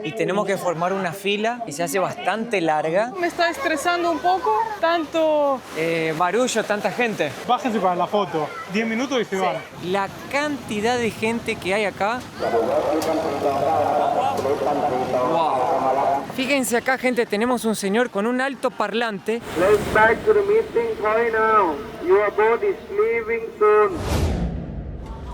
y tenemos que formar una fila que se hace bastante larga. Me está estresando un poco, tanto barullo, tanta gente. Bájense para la foto, 10 minutos y se van. La cantidad de gente que hay acá. Wow. Fíjense acá, gente, tenemos un señor con un alto parlante. Let's back to the meeting point now. Your boat is leaving soon.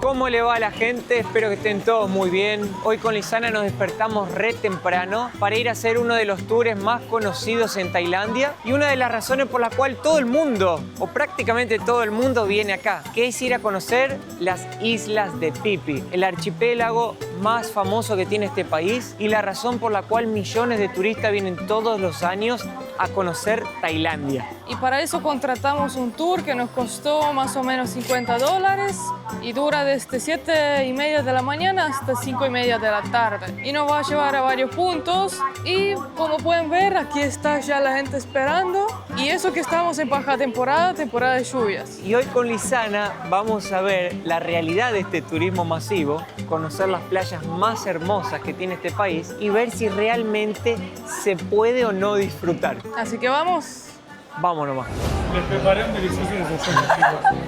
¿Cómo le va a la gente? Espero que estén todos muy bien. Hoy con Lisana nos despertamos re temprano para ir a hacer uno de los tours más conocidos en Tailandia y una de las razones por la cual todo el mundo, o prácticamente todo el mundo, viene acá, que es ir a conocer las islas de Phi Phi, el archipiélago más famoso que tiene este país y la razón por la cual millones de turistas vienen todos los años a conocer Tailandia. y para eso contratamos un tour que nos costó más o menos $50 y dura desde 7:30 de la mañana hasta 5:30 de la tarde. Y nos va a llevar a varios puntos y como pueden ver aquí está ya la gente esperando y eso que estamos en baja temporada, temporada de lluvias. Y hoy con Lisana vamos a ver la realidad de este turismo masivo, conocer las playas más hermosas que tiene este país y ver si realmente se puede o no disfrutar. Así que vamos. Vamos nomás. Les preparé un delicioso desayuno,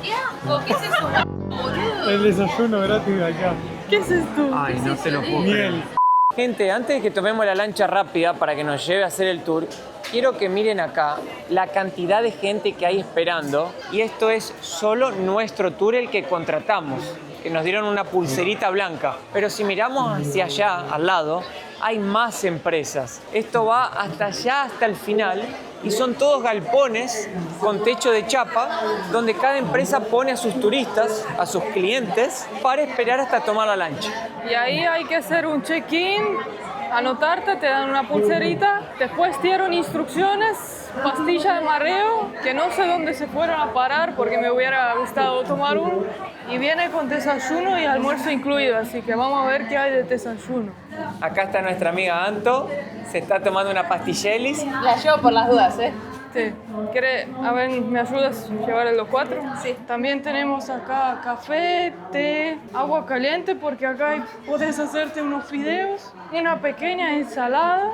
chicos. ¿Qué es eso? El desayuno gratis de acá. ¿Qué es esto? Ay, no te lo puedo creer. Miel. Gente, antes de que tomemos la lancha rápida para que nos lleve a hacer el tour, quiero que miren acá la cantidad de gente que hay esperando. Y esto es solo nuestro tour, el que contratamos, que nos dieron una pulserita blanca. Pero si miramos hacia allá, al lado, hay más empresas. Esto va hasta allá, hasta el final. Y son todos galpones con techo de chapa, donde cada empresa pone a sus turistas, a sus clientes, para esperar hasta tomar la lancha. Y ahí hay que hacer un check-in, anotarte, te dan una pulserita, después te dieron instrucciones, pastilla de mareo, que no sé dónde se fueron a parar porque me hubiera gustado tomar uno, y viene con desayuno y almuerzo incluido, así que vamos a ver qué hay de desayuno. Acá está nuestra amiga Anto, se está tomando una pastillelis. La llevo por las dudas, ¿eh? Sí. A ver, ¿me ayudas a llevar los 4? Sí. También tenemos acá café, té, agua caliente, porque acá puedes hacerte unos fideos, una pequeña ensalada,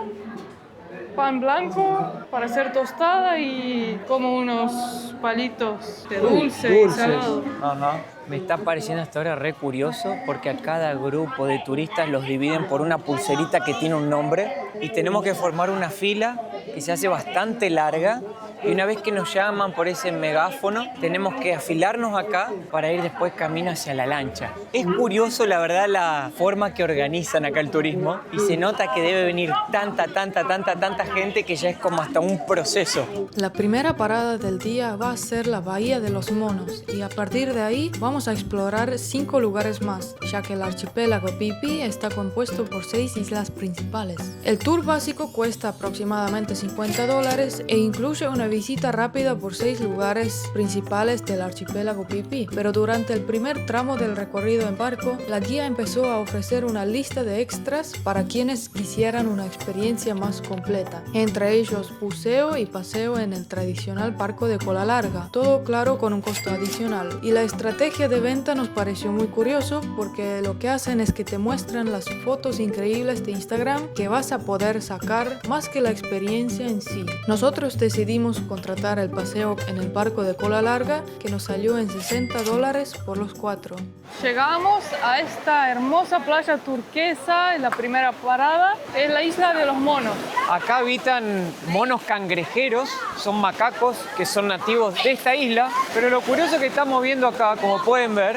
pan blanco para hacer tostada y como unos palitos de dulce y salado. Ajá. Me está pareciendo hasta ahora re curioso porque a cada grupo de turistas los dividen por una pulserita que tiene un nombre y tenemos que formar una fila que se hace bastante larga y una vez que nos llaman por ese megáfono tenemos que afilarnos acá para ir después camino hacia la lancha. Es curioso la verdad la forma que organizan acá el turismo y se nota que debe venir tanta gente que ya es como hasta un proceso. La primera parada del día va a ser la Bahía de los Monos y a partir de ahí vamos a explorar 5 lugares más, ya que el archipiélago Phi Phi está compuesto por 6 islas principales. El tour básico cuesta aproximadamente $50 e incluye una visita rápida por 6 lugares principales del archipiélago Phi Phi, pero durante el primer tramo del recorrido en barco, la guía empezó a ofrecer una lista de extras para quienes quisieran una experiencia más completa, entre ellos buceo y paseo en el tradicional barco de cola larga, todo claro con un costo adicional. Y la estrategia de venta nos pareció muy curioso porque lo que hacen es que te muestran las fotos increíbles de Instagram que vas a poder sacar más que la experiencia en sí. Nosotros decidimos contratar el paseo en el barco de cola larga que nos salió en $60 por los 4. Llegamos a esta hermosa playa turquesa, en la primera parada, es la isla de los monos. Acá habitan monos cangrejeros, son macacos que son nativos de esta isla, pero lo curioso que estamos viendo acá, como pueden ver,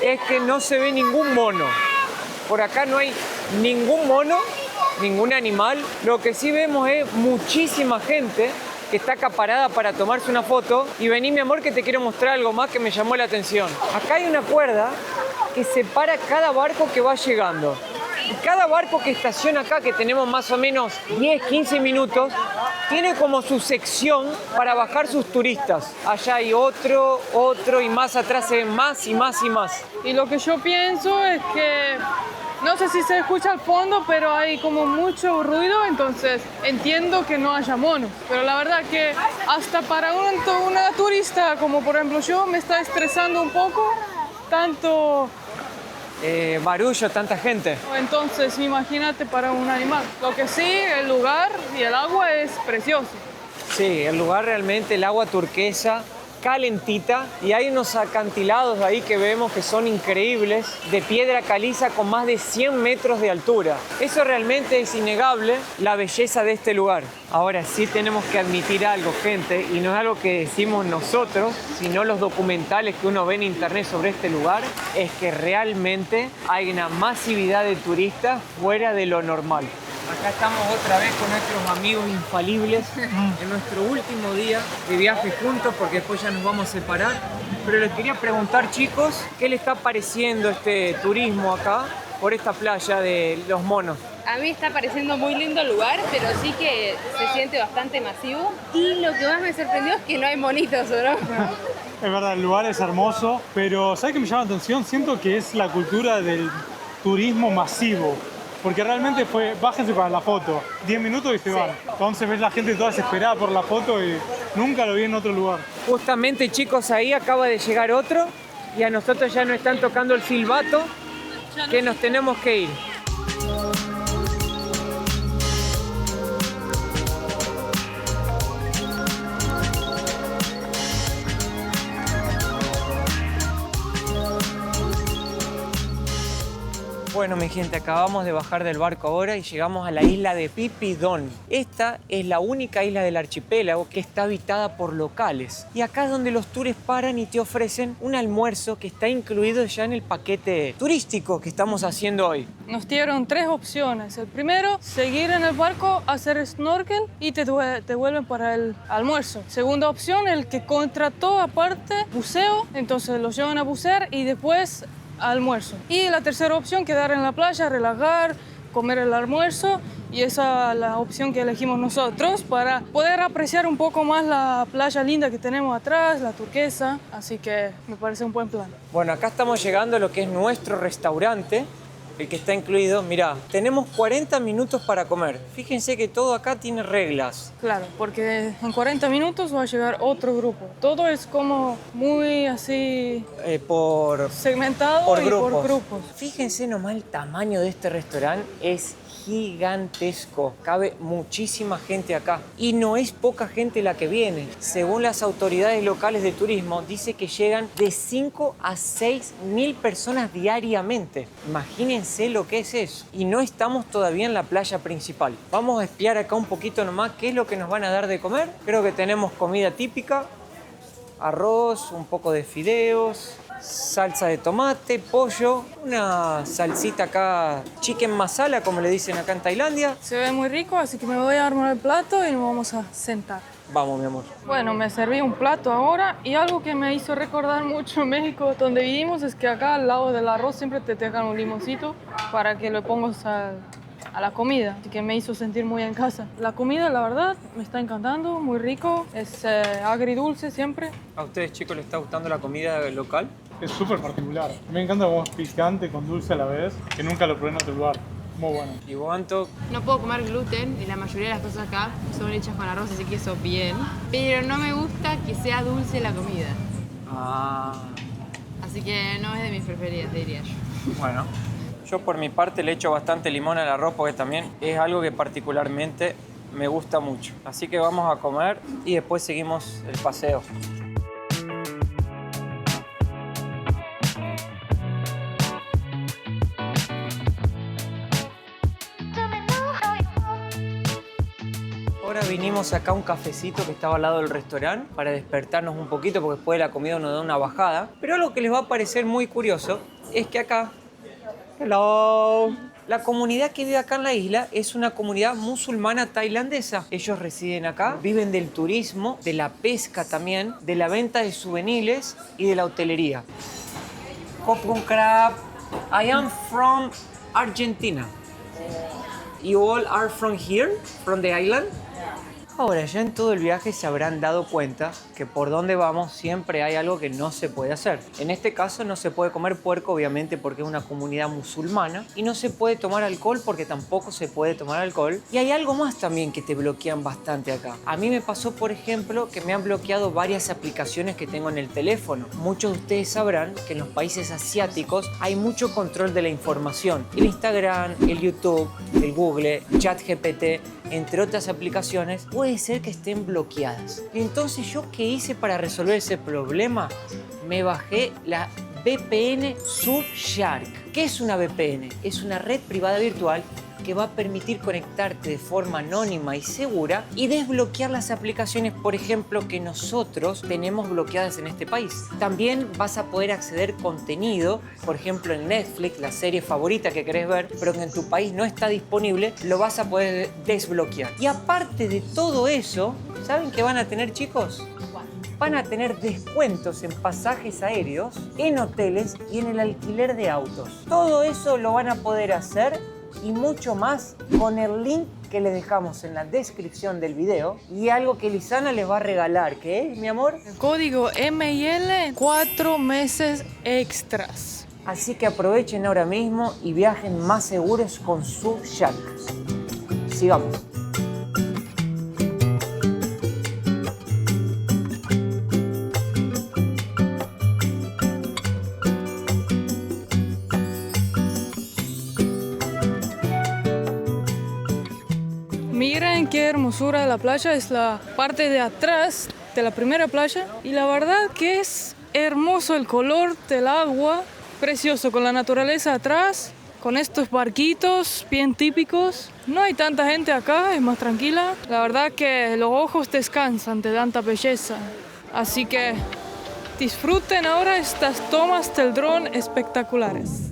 es que no se ve ningún mono. Por acá no hay ningún mono, ningún animal. Lo que sí vemos es muchísima gente que está acaparada para tomarse una foto. Y vení, mi amor, que te quiero mostrar algo más que me llamó la atención. Acá hay una cuerda que separa cada barco que va llegando. Y cada barco que estaciona acá, que tenemos más o menos 10, 15 minutos, tiene como su sección para bajar sus turistas. Allá hay otro y más atrás se ven más y más y más. Y lo que yo pienso es que, no sé si se escucha al fondo, pero hay como mucho ruido, entonces entiendo que no haya monos. Pero la verdad que hasta para una turista como por ejemplo yo me está estresando un poco, tanto barullo, tanta gente. Entonces, imagínate para un animal. Lo que sí, el lugar y el agua es precioso. Sí, el lugar realmente, el agua turquesa, calentita, y hay unos acantilados ahí que vemos que son increíbles, de piedra caliza con más de 100 metros de altura. Eso realmente es innegable, la belleza de este lugar. Ahora sí tenemos que admitir algo, gente, y no es algo que decimos nosotros, sino los documentales que uno ve en internet sobre este lugar, es que realmente hay una masividad de turistas fuera de lo normal. Acá estamos otra vez con nuestros amigos infalibles en nuestro último día de viaje juntos, porque después ya nos vamos a separar. Pero les quería preguntar, chicos, ¿qué les está pareciendo este turismo acá por esta playa de Los Monos? A mí está pareciendo muy lindo el lugar, pero sí que se siente bastante masivo. Y lo que más me sorprendió es que no hay monitos, ¿o no? Es verdad, el lugar es hermoso, pero ¿sabes qué me llama la atención? Siento que es la cultura del turismo masivo. Porque realmente fue, bájense para la foto, 10 minutos y se van. Entonces ves la gente toda desesperada por la foto y nunca lo vi en otro lugar. Justamente, chicos, ahí acaba de llegar otro y a nosotros ya nos están tocando el silbato que nos tenemos que ir. Bueno, mi gente, acabamos de bajar del barco ahora y llegamos a la isla de Phi Phi Don. Esta es la única isla del archipiélago que está habitada por locales. Y acá es donde los tours paran y te ofrecen un almuerzo que está incluido ya en el paquete turístico que estamos haciendo hoy. Nos dieron 3 opciones. El primero, seguir en el barco, hacer snorkel y te vuelven para el almuerzo. Segunda opción, el que contrató aparte buceo, entonces los llevan a bucear y después almuerzo. Y la tercera opción, quedar en la playa, relajar, comer el almuerzo, y esa es la opción que elegimos nosotros para poder apreciar un poco más la playa linda que tenemos atrás, la turquesa, así que me parece un buen plan. Bueno, acá estamos llegando a lo que es nuestro restaurante, el que está incluido. Mirá, tenemos 40 minutos para comer. Fíjense que todo acá tiene reglas. Claro, porque en 40 minutos va a llegar otro grupo. Todo es como muy así segmentado por y por grupos. Fíjense nomás el tamaño de este restaurante, es gigantesco. Cabe muchísima gente acá y no es poca gente la que viene. Según las autoridades locales de turismo, dice que llegan de 5 a 6 mil personas diariamente. Imagínense lo que es eso. Y no estamos todavía en la playa principal. Vamos a espiar acá un poquito nomás qué es lo que nos van a dar de comer. Creo que tenemos comida típica, arroz, un poco de fideos, salsa de tomate, pollo, una salsita acá, chicken masala, como le dicen acá en Tailandia. Se ve muy rico, así que me voy a armar el plato y nos vamos a sentar. Vamos, mi amor. Bueno, me serví un plato ahora y algo que me hizo recordar mucho México, donde vivimos, es que acá al lado del arroz siempre te dejan un limoncito para que lo pongas a la comida, así que me hizo sentir muy en casa. La comida, la verdad, me está encantando, muy rico, es agridulce siempre. ¿A ustedes, chicos, les está gustando la comida local? Es súper particular. Me encanta como es picante con dulce a la vez, que nunca lo probé en otro lugar. Muy bueno. ¿Y vos, Anto? No puedo comer gluten y la mayoría de las cosas acá son hechas con arroz, así que eso bien. Pero no me gusta que sea dulce la comida. Ah, Así que no es de mis preferidas, diría yo. bueno. Yo por mi parte le echo bastante limón al arroz porque también es algo que particularmente me gusta mucho. Así que vamos a comer y después seguimos el paseo. Ahora vinimos acá a un cafecito que estaba al lado del restaurante para despertarnos un poquito porque después de la comida nos da una bajada. Pero algo que les va a parecer muy curioso es que acá... Hello. La comunidad que vive acá en la isla es una comunidad musulmana tailandesa. Ellos residen acá, viven del turismo, de la pesca también, de la venta de souvenirs y de la hotelería. Kopung Krab. I am from Argentina. You all are from here, from the island? Ahora, ya en todo el viaje se habrán dado cuenta que por donde vamos siempre hay algo que no se puede hacer. En este caso no se puede comer puerco, obviamente, porque es una comunidad musulmana, y no se puede tomar alcohol porque tampoco se puede tomar alcohol. Y hay algo más también que te bloquean bastante acá. A mí me pasó, por ejemplo, que me han bloqueado varias aplicaciones que tengo en el teléfono. Muchos de ustedes sabrán que en los países asiáticos hay mucho control de la información. El Instagram, el YouTube, el Google, ChatGPT, entre otras aplicaciones, puede ser que estén bloqueadas. Entonces, ¿yo qué hice para resolver ese problema? Me bajé la VPN Surfshark. ¿Qué es una VPN? Es una red privada virtual que va a permitir conectarte de forma anónima y segura y desbloquear las aplicaciones, por ejemplo, que nosotros tenemos bloqueadas en este país. También vas a poder acceder contenido, por ejemplo en Netflix, la serie favorita que querés ver, pero que en tu país no está disponible, lo vas a poder desbloquear. Y aparte de todo eso, ¿saben qué van a tener, chicos? Van a tener descuentos en pasajes aéreos, en hoteles y en el alquiler de autos. Todo eso lo van a poder hacer y mucho más con el link que les dejamos en la descripción del video y algo que Lisana les va a regalar. ¿Qué es, mi amor? El código MIL, 4 meses extras. Así que aprovechen ahora mismo y viajen más seguros con Surfshark. Sigamos. Miren qué hermosura de la playa, es la parte de atrás de la primera playa y la verdad que es hermoso el color del agua, precioso con la naturaleza atrás, con estos barquitos bien típicos. No hay tanta gente acá, es más tranquila. La verdad que los ojos descansan de tanta belleza, así que disfruten ahora estas tomas del dron espectaculares.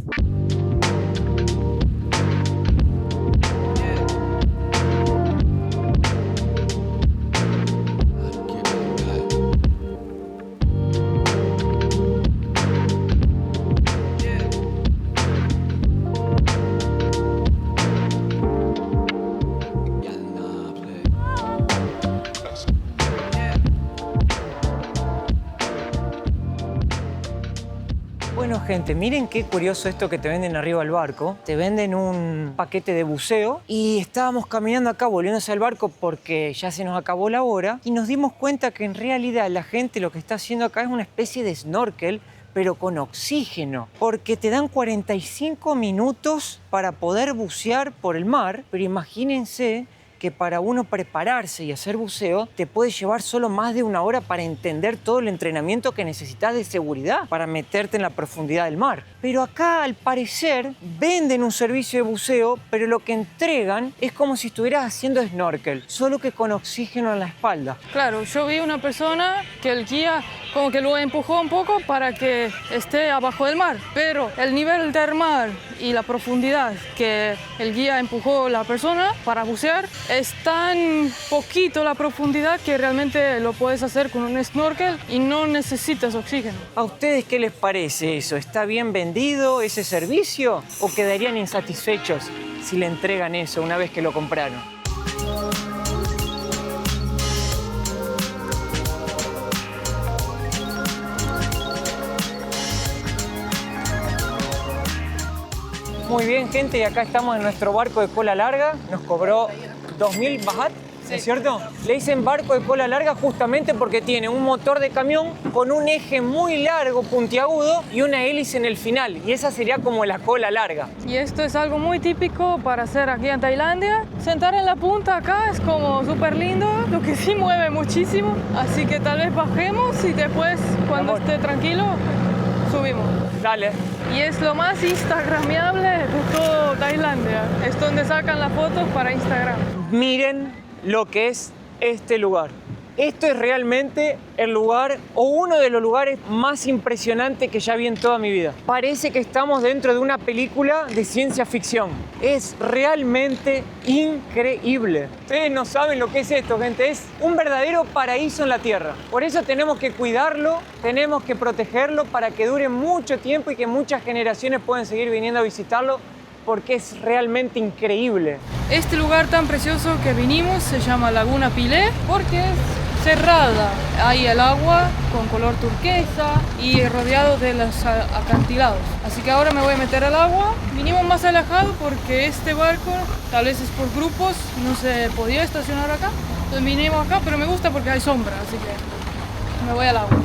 Bueno, gente, miren qué curioso esto que te venden arriba del barco. Te venden un paquete de buceo y estábamos caminando acá volviéndose al barco porque ya se nos acabó la hora y nos dimos cuenta que en realidad la gente lo que está haciendo acá es una especie de snorkel, pero con oxígeno, porque te dan 45 minutos para poder bucear por el mar, pero imagínense que para uno prepararse y hacer buceo te puede llevar solo más de 1 hora para entender todo el entrenamiento que necesitas de seguridad para meterte en la profundidad del mar. Pero acá, al parecer, venden un servicio de buceo, pero lo que entregan es como si estuvieras haciendo snorkel, solo que con oxígeno en la espalda. Claro, yo vi una persona que el guía como que lo empujó un poco para que esté abajo del mar, pero el nivel del mar y la profundidad que el guía empujó a la persona para bucear es tan poquito la profundidad que realmente lo puedes hacer con un snorkel y no necesitas oxígeno. ¿A ustedes qué les parece eso? ¿Está bien vendido ese servicio o quedarían insatisfechos si le entregan eso una vez que lo compraron? Muy bien, gente, y acá estamos en nuestro barco de cola larga. Nos cobró 2.000 baht, ¿no es cierto? Le dicen barco de cola larga justamente porque tiene un motor de camión con un eje muy largo, puntiagudo, y una hélice en el final. Y esa sería como la cola larga. Y esto es algo muy típico para hacer aquí en Tailandia. Sentar en la punta acá es como súper lindo, lo que sí mueve muchísimo. Así que tal vez bajemos y después, cuando esté tranquilo, subimos. Dale. Y es lo más instagramiable de todo Tailandia. Es donde sacan las fotos para Instagram. Miren lo que es este lugar. Esto es realmente el lugar o uno de los lugares más impresionantes que ya vi en toda mi vida. Parece que estamos dentro de una película de ciencia ficción. Es realmente increíble. Ustedes no saben lo que es esto, gente. Es un verdadero paraíso en la tierra. Por eso tenemos que cuidarlo, tenemos que protegerlo para que dure mucho tiempo y que muchas generaciones puedan seguir viniendo a visitarlo, porque es realmente increíble. Este lugar tan precioso que vinimos se llama Laguna Pilé porque es cerrada. Hay el agua con color turquesa y rodeado de los acantilados. Así que ahora me voy a meter al agua. Vinimos más alejado porque este barco, tal vez es por grupos, no se podía estacionar acá. Entonces vinimos acá, pero me gusta porque hay sombra, así que me voy al agua.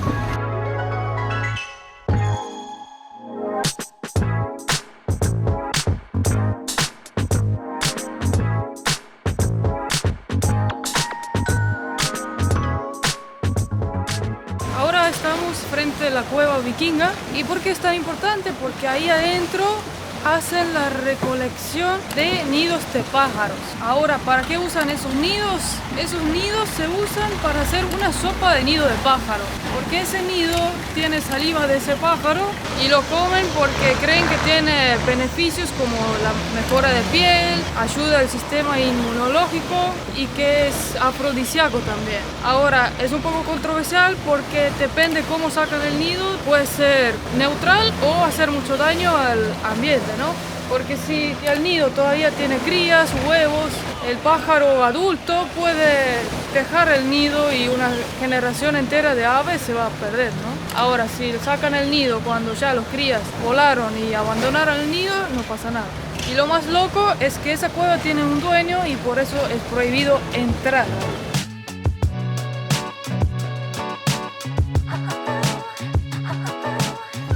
Ahora estamos frente a la cueva vikinga. ¿Y por qué es tan importante? Porque ahí adentro hacen la recolección de nidos de pájaros. Ahora, ¿para qué usan esos nidos? Esos nidos se usan para hacer una sopa de nido de pájaro, porque ese nido tiene saliva de ese pájaro y lo comen porque creen que tiene beneficios como la mejora de piel, ayuda al sistema inmunológico y que es afrodisíaco también. Ahora, es un poco controversial porque depende cómo sacan el nido, puede ser neutral o hacer mucho daño al ambiente, ¿no? Porque si el nido todavía tiene crías, huevos, el pájaro adulto puede dejar el nido y una generación entera de aves se va a perder, ¿no? Ahora, si sacan el nido cuando ya los crías volaron y abandonaron el nido, no pasa nada. Y lo más loco es que esa cueva tiene un dueño y por eso es prohibido entrar.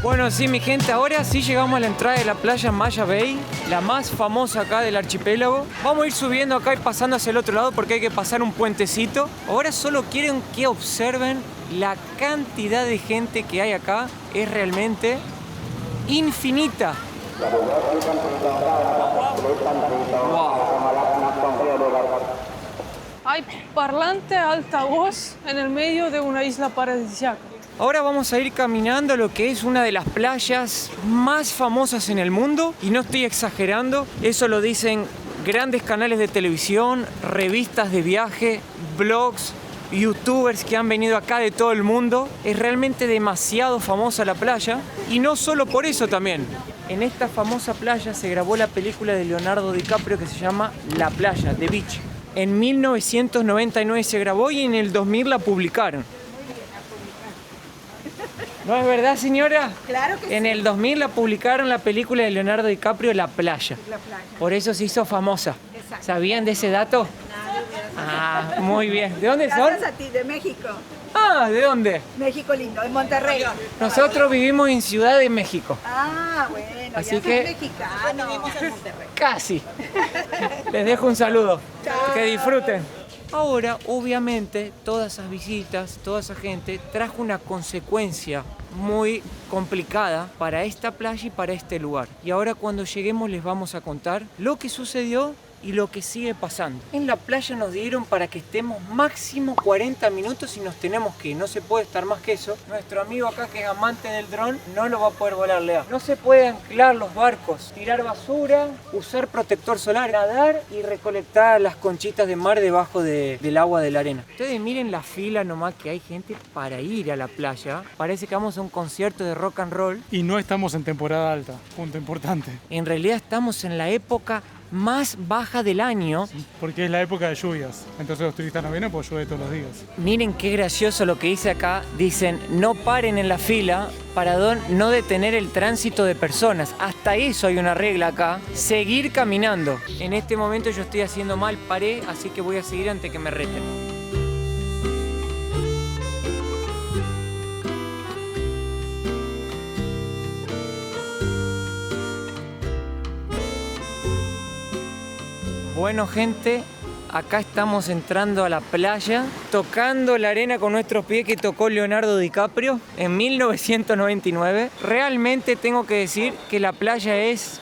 Bueno, sí, mi gente, ahora sí llegamos a la entrada de la playa Maya Bay, la más famosa acá del archipiélago. Vamos a ir subiendo acá y pasando hacia el otro lado porque hay que pasar un puentecito. Ahora solo quieren que observen la cantidad de gente que hay acá. Es realmente infinita. Wow. Hay parlante altavoz en el medio de una isla paradisíaca. Ahora vamos a ir caminando a lo que es una de las playas más famosas en el mundo. Y no estoy exagerando, eso lo dicen grandes canales de televisión, revistas de viaje, blogs, youtubers que han venido acá de todo el mundo. Es realmente demasiado famosa la playa. Y no solo por eso también. En esta famosa playa se grabó la película de Leonardo DiCaprio que se llama La Playa, The Beach. En 1999 se grabó y en el 2000 la publicaron. ¿No es verdad, señora? Claro que sí. En el 2000 la publicaron la película de Leonardo DiCaprio, La Playa. La playa. Por eso se hizo famosa. Exacto. ¿Sabían de ese dato? Ah, muy bien. ¿De dónde son? Gracias a ti, de México. Ah, ¿de dónde? México lindo, de Monterrey. Nosotros vivimos en Ciudad de México. Ah, bueno, Así ya que- soy mexicano. Vivimos en Monterrey. Casi. Les dejo un saludo. Que disfruten. Ahora, obviamente, todas esas visitas, toda esa gente trajo una consecuencia muy complicada para esta playa y para este lugar. Y ahora cuando lleguemos les vamos a contar lo que sucedió y lo que sigue pasando. En la playa nos dieron para que estemos máximo 40 minutos y nos tenemos que ir. No se puede estar más que eso. Nuestro amigo acá que es amante del dron no lo va a poder volar, Lea. No se puede anclar los barcos, tirar basura, usar protector solar, nadar y recolectar las conchitas de mar debajo del agua de la arena. Ustedes miren la fila nomás que hay gente para ir a la playa. Parece que vamos a un concierto de rock and roll. Y no estamos en temporada alta, punto importante. En realidad estamos en la época más baja del año. Porque es la época de lluvias. Entonces los turistas no vienen porque llueve todos los días. Miren qué gracioso lo que dice acá. Dicen, no paren en la fila para no detener el tránsito de personas. Hasta eso hay una regla acá. Seguir caminando. En este momento yo estoy haciendo mal, paré, así que voy a seguir antes que me reten. Bueno, gente, acá estamos entrando a la playa, tocando la arena con nuestros pies que tocó Leonardo DiCaprio en 1999. Realmente tengo que decir que la playa es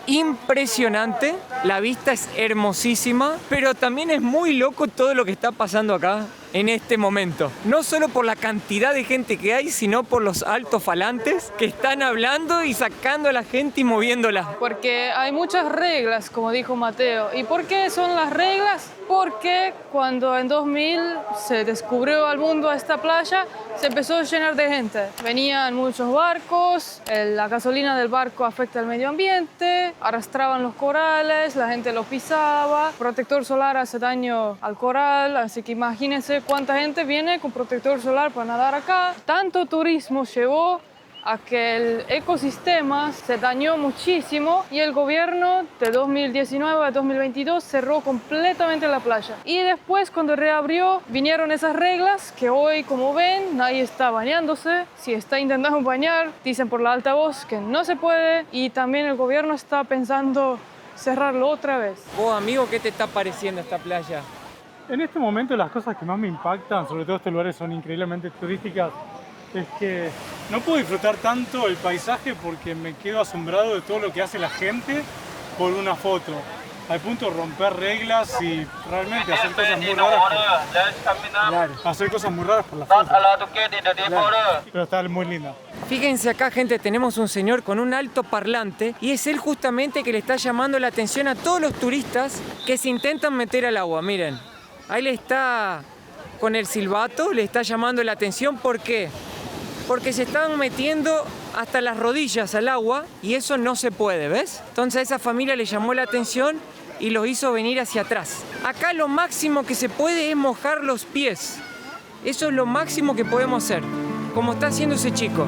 impresionante, la vista es hermosísima, pero también es muy loco todo lo que está pasando acá en este momento. No solo por la cantidad de gente que hay, sino por los altofalantes que están hablando y sacando a la gente y moviéndola. Porque hay muchas reglas, como dijo Mateo. ¿Y por qué son las reglas? Porque cuando en 2000 se descubrió al mundo esta playa, se empezó a llenar de gente. Venían muchos barcos, la gasolina del barco afecta al medio ambiente, arrastraban los corales, la gente los pisaba. Protector solar hace daño al coral, así que imagínense cuánta gente viene con protector solar para nadar acá. Tanto turismo llevó a que el ecosistema se dañó muchísimo y el gobierno de 2019 a 2022 cerró completamente la playa. Y después, cuando reabrió, vinieron esas reglas que hoy, como ven, nadie está bañándose. Si está intentando bañar, dicen por la alta voz que no se puede, y también el gobierno está pensando cerrarlo otra vez. Vos, amigo, ¿qué te está pareciendo esta playa? En este momento las cosas que más me impactan, sobre todo estos lugares son increíblemente turísticas, es que no puedo disfrutar tanto el paisaje porque me quedo asombrado de todo lo que hace la gente por una foto. Al punto de romper reglas y realmente hacer cosas muy raras. Claro. Hacer cosas muy raras por la foto. Pero está muy linda. Fíjense acá, gente, tenemos un señor con un alto parlante y es él justamente que le está llamando la atención a todos los turistas que se intentan meter al agua. Miren, ahí le está con el silbato, le está llamando la atención. ¿Por qué? Porque se están metiendo hasta las rodillas al agua y eso no se puede, ¿ves? Entonces a esa familia le llamó la atención y los hizo venir hacia atrás. Acá lo máximo que se puede es mojar los pies. Eso es lo máximo que podemos hacer, como está haciendo ese chico.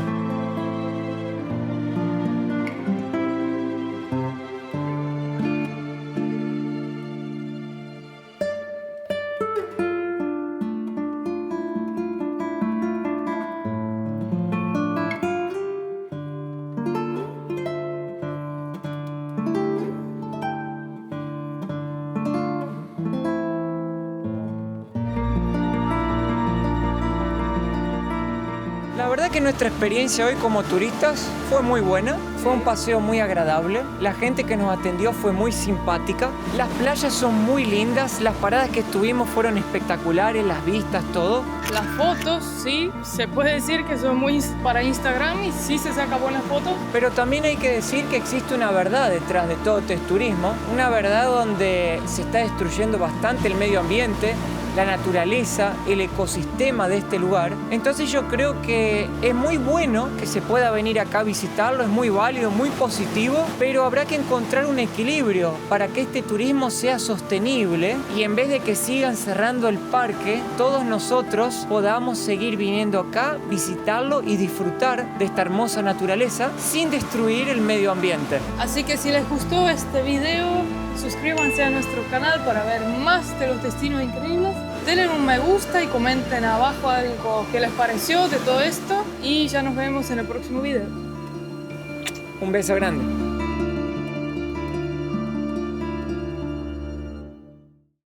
La verdad que nuestra experiencia hoy como turistas fue muy buena, fue un paseo muy agradable, la gente que nos atendió fue muy simpática, las playas son muy lindas, las paradas que estuvimos fueron espectaculares, las vistas, todo. Las fotos, sí, se puede decir que son muy para Instagram y sí se saca buenas fotos. Pero también hay que decir que existe una verdad detrás de todo este turismo, una verdad donde se está destruyendo bastante el medio ambiente, la naturaleza, el ecosistema de este lugar. Entonces yo creo que es muy bueno que se pueda venir acá a visitarlo, es muy válido, muy positivo, pero habrá que encontrar un equilibrio para que este turismo sea sostenible y en vez de que sigan cerrando el parque, todos nosotros podamos seguir viniendo acá, visitarlo y disfrutar de esta hermosa naturaleza sin destruir el medio ambiente. Así que si les gustó este video, suscríbanse a nuestro canal para ver más de los destinos increíbles. Denle un me gusta y comenten abajo algo que les pareció de todo esto. Y ya nos vemos en el próximo video. Un beso grande.